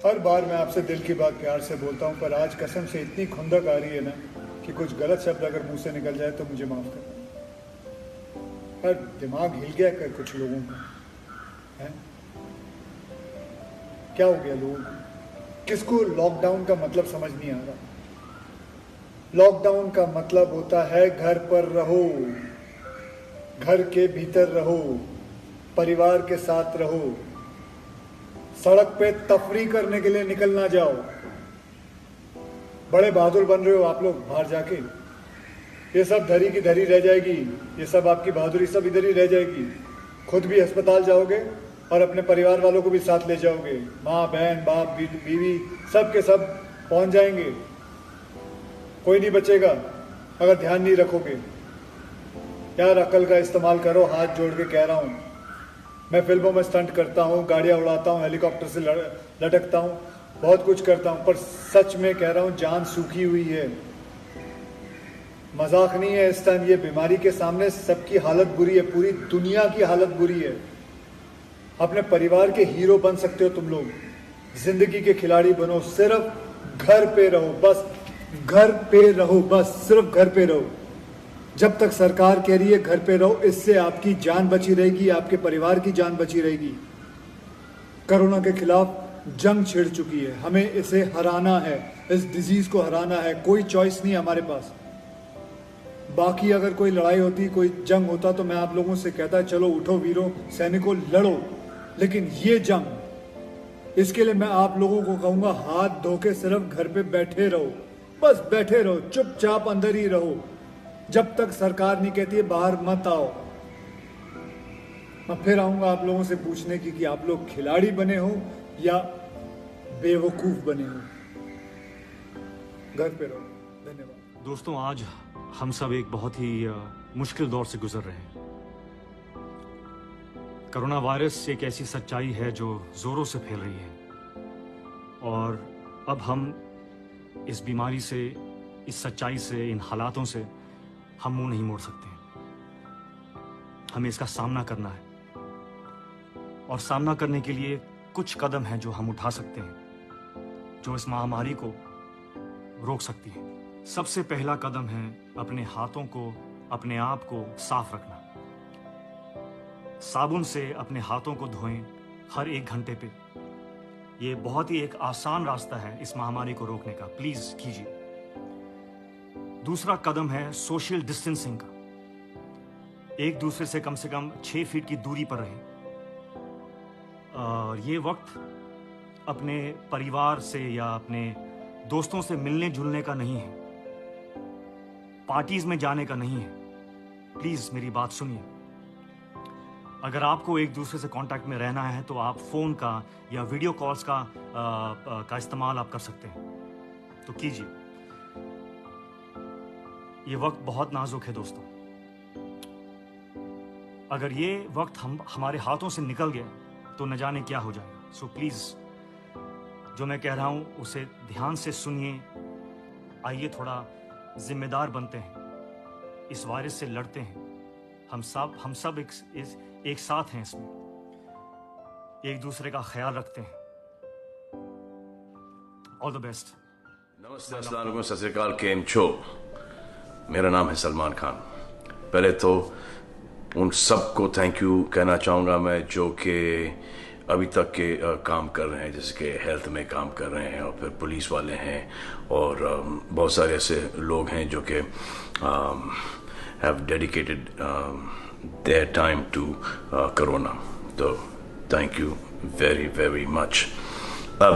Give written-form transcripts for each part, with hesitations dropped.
हर बार मैं आपसे दिल की बात प्यार से बोलता हूँ, पर आज कसम से इतनी खुंदक आ रही है ना कि कुछ गलत शब्द अगर मुंह से निकल जाए तो मुझे माफ़ करना। पर दिमाग हिल गया कर कुछ लोगों का है। क्या हो गया लोगों को? किसको लॉकडाउन का मतलब समझ नहीं आ रहा? लॉकडाउन का मतलब होता है घर पर रहो, घर के भीतर रहो, परिवार के साथ रहो, सड़क पे तफरी करने के लिए निकल ना जाओ। बड़े बहादुर बन रहे हो आप लोग बाहर जाके, ये सब धरी की धरी रह जाएगी, ये सब आपकी बहादुरी सब इधर ही रह जाएगी। खुद भी अस्पताल जाओगे और अपने परिवार वालों को भी साथ ले जाओगे, माँ बहन बाप बीवी सब के सब पहुंच जाएंगे, कोई नहीं बचेगा अगर ध्यान नहीं रखोगे। यार अकल का इस्तेमाल करो, हाथ जोड़ के कह रहा हूँ। मैं फिल्मों में स्टंट करता हूँ, गाड़ियाँ उड़ाता हूँ, हेलीकॉप्टर से लटकता हूँ, बहुत कुछ करता हूँ, पर सच में कह रहा हूँ जान सूखी हुई है। मजाक नहीं है। इस टाइम ये बीमारी के सामने सबकी हालत बुरी है, पूरी दुनिया की हालत बुरी है। अपने परिवार के हीरो बन सकते हो तुम लोग, जिंदगी के खिलाड़ी बनो, सिर्फ घर पे रहो, बस घर पे रहो, बस सिर्फ घर पे रहो। जब तक सरकार कह रही है घर पे रहो, इससे आपकी जान बची रहेगी, आपके परिवार की जान बची रहेगी। कोरोना के खिलाफ जंग छिड़ चुकी है, हमें इसे हराना है, इस डिजीज को हराना है, कोई चॉइस नहीं हमारे पास। बाकी अगर कोई लड़ाई होती, कोई जंग होता तो मैं आप लोगों से कहता चलो उठो वीरों, सैनिकों लड़ो, लेकिन ये जंग, इसके लिए मैं आप लोगों को कहूंगा हाथ धो के सिर्फ घर पे बैठे रहो, बस बैठे रहो, चुपचाप अंदर ही रहो, जब तक सरकार नहीं कहती है बाहर मत आओ। मैं फिर आऊंगा आप लोगों से पूछने की कि आप लोग खिलाड़ी बने हो या बेवकूफ बने हो। घर पे रहो। धन्यवाद दोस्तों, आज हम सब एक बहुत ही मुश्किल दौर से गुजर रहे हैं। कोरोना वायरस एक ऐसी सच्चाई है जो जोरों से फैल रही है, और अब हम इस बीमारी से, इस सच्चाई से, इन हालातों से हम मुंह नहीं मोड़ सकते। हमें इसका सामना करना है, और सामना करने के लिए कुछ कदम हैं जो हम उठा सकते हैं, जो इस महामारी को रोक सकती हैं। सबसे पहला कदम है अपने हाथों को, अपने आप को साफ रखना। साबुन से अपने हाथों को धोएं हर 1 घंटे पे। ये बहुत ही एक आसान रास्ता है इस महामारी को रोकने का, प्लीज कीजिए। दूसरा कदम है सोशल डिस्टेंसिंग का। एक दूसरे से कम 6 फीट की दूरी पर रहें। ये वक्त अपने परिवार से या अपने दोस्तों से मिलने जुलने का नहीं है, पार्टीज में जाने का नहीं है। प्लीज मेरी बात सुनिए। अगर आपको एक दूसरे से कांटेक्ट में रहना है तो आप फोन का या वीडियो कॉल्स का इस्तेमाल आप कर सकते हैं, तो कीजिए। ये वक्त बहुत नाजुक है दोस्तों। अगर ये वक्त हमारे हाथों से निकल गया तो न जाने क्या हो जाएगा। सो प्लीज, जो मैं कह रहा हूं उसे ध्यान से सुनिए। आइए थोड़ा जिम्मेदार बनते हैं, इस वायरस से लड़ते हैं। हम सब एक साथ हैं इसमें, एक दूसरे का ख्याल रखते हैं। All the best. नमस्ते, अस्सलाम वालेकुम, सत श्री अकाल, केम छो। मेरा नाम है सलमान खान। पहले तो उन सबको थैंक यू कहना चाहूँगा मैं जो कि अभी तक के काम कर रहे हैं, जैसे कि हेल्थ में काम कर रहे हैं, और फिर पुलिस वाले हैं, और बहुत सारे ऐसे लोग हैं जो कि have dedicated their time to corona. तो thank you very very much. अब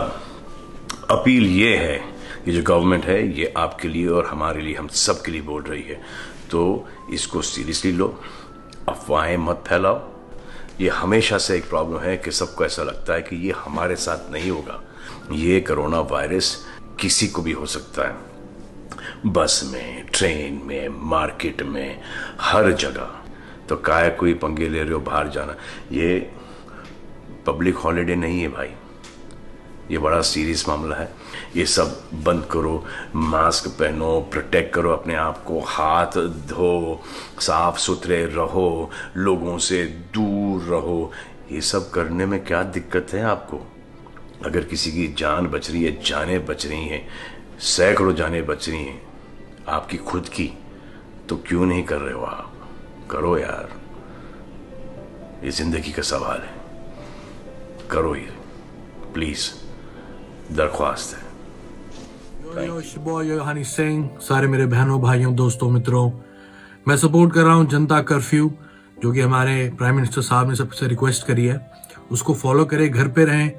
अपील ये है कि जो गवर्नमेंट है ये आपके लिए और हमारे लिए, हम सब के लिए बोल रही है, तो इसको सीरियसली लो, अफवाहें मत फैलाओ। ये हमेशा से एक प्रॉब्लम है कि सबको ऐसा लगता है कि ये हमारे साथ नहीं होगा। ये कोरोना वायरस किसी को भी हो सकता है, बस में, ट्रेन में, मार्केट में, हर जगह। तो काहे कोई पंगे ले रहे हो बाहर जाना? ये पब्लिक हॉलिडे नहीं है भाई, ये बड़ा सीरियस मामला है। ये सब बंद करो, मास्क पहनो, प्रोटेक्ट करो अपने आप को, हाथ धो, साफ सुथरे रहो, लोगों से दूर रहो। ये सब करने में क्या दिक्कत है आपको? अगर किसी की जान बच रही है, जानें बच रही हैं, सैकड़ों जानें बच रही हैं आपकी खुद की, तो क्यों नहीं कर रहे हो आप? करो यार, ये जिंदगी का सवाल है, करो ये प्लीज, दरख्वास्त है। यो शिबॉय यो हनी सिंह, सारे मेरे बहनों भाइयों दोस्तों मित्रों, मैं सपोर्ट कर रहा हूँ जनता कर्फ्यू जो कि हमारे प्राइम मिनिस्टर साहब ने सबसे रिक्वेस्ट करी है, उसको फॉलो करें, घर पे रहें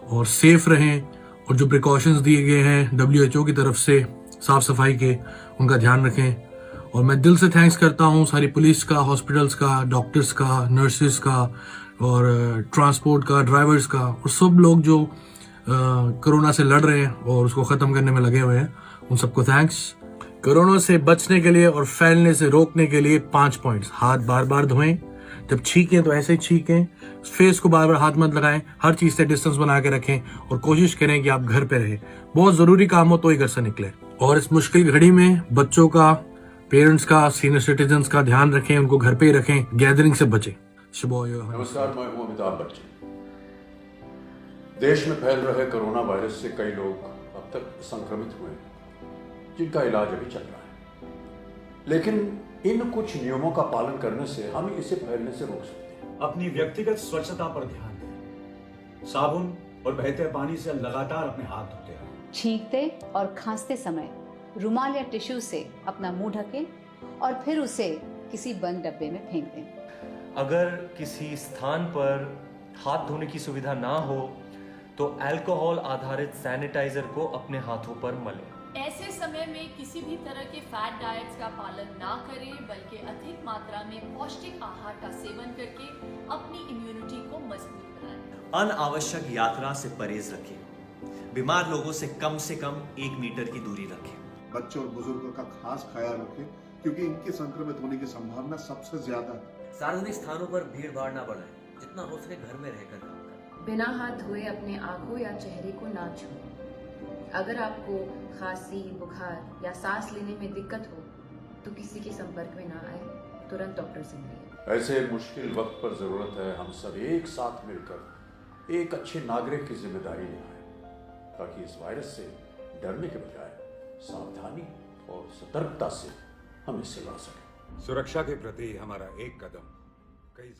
और सेफ रहें, और जो प्रिकॉशंस दिए गए हैं WHO की तरफ से साफ सफाई के, उनका ध्यान रखें। और मैं दिल से थैंक्स करता हूँ सारी पुलिस का, हॉस्पिटल्स का, डॉक्टर्स का, नर्सेस का और ट्रांसपोर्ट का, ड्राइवर्स का, और सब लोग जो कोरोना से लड़ रहे हैं और उसको ख़त्म करने में लगे हुए हैं, उन सबको थैंक्स। कोरोना से बचने के लिए और फैलने से रोकने के लिए 5 पॉइंट्स: हाथ बार बार धोएं, जब छींकें तो ऐसे ही छींकें, फेस को बार बार हाथ मत लगाएं, हर चीज से डिस्टेंस बना के रखें और कोशिश करें कि आप घर पे रहें, बहुत जरूरी काम हो तो ही घर से निकले। और इस मुश्किल घड़ी में बच्चों का, पेरेंट्स का, सीनियर सिटीजन्स का ध्यान रखें, उनको घर पे ही रखें, गैदरिंग से बचें। नमस्कार, मैं हूं अमिताभ बच्चन। देश में फैल रहे कोरोना वायरस से कई लोग अब तक संक्रमित हुए, जिनका इलाज अभी चल रहा है, लेकिन इन कुछ नियमों का पालन करने से हम इसे फैलने से रोक सकते हैं। अपनी व्यक्तिगत स्वच्छता पर ध्यान दें, साबुन और बहते पानी से लगातार अपने हाथ धोते रहें। छींकते और खांसते समय रुमाल या टिश्यू से अपना मुंह ढकें और फिर उसे किसी बंद डब्बे में फेंक दें। अगर किसी स्थान पर हाथ धोने की सुविधा ना हो तो अल्कोहल आधारित सैनिटाइजर को अपने हाथों पर मलें। ऐसे समय में किसी भी तरह के फैट डाइट्स का पालन ना करें, बल्कि अधिक मात्रा में पौष्टिक आहार का सेवन करके अपनी इम्यूनिटी को मजबूत बनाएं। अनावश्यक यात्रा से परहेज रखें। बीमार लोगों से कम 1 मीटर की दूरी रखें। बच्चों और बुजुर्गों का खास ख्याल रखें, क्योंकि इनके संक्रमित होने की संभावना सबसे ज्यादा है। सार्वजनिक स्थानों पर भीड़ भाड़ ना बढ़ाएं, जितना हो सके घर में रहकर काम करें। बिना हाथ धोए अपने आंखों या चेहरे को ना छुएं। अगर आपको खांसी, बुखार या सांस लेने में दिक्कत हो तो किसी के संपर्क में ना आए, तुरंत डॉक्टर से मिलिए। ऐसे मुश्किल वक्त पर जरूरत है हम सब एक साथ मिलकर एक अच्छे नागरिक की जिम्मेदारी निभाएं, ताकि इस वायरस से डरने के बजाय सावधानी और सतर्कता से हम इससे लड़ सकें। सुरक्षा के प्रति हमारा एक कदम कई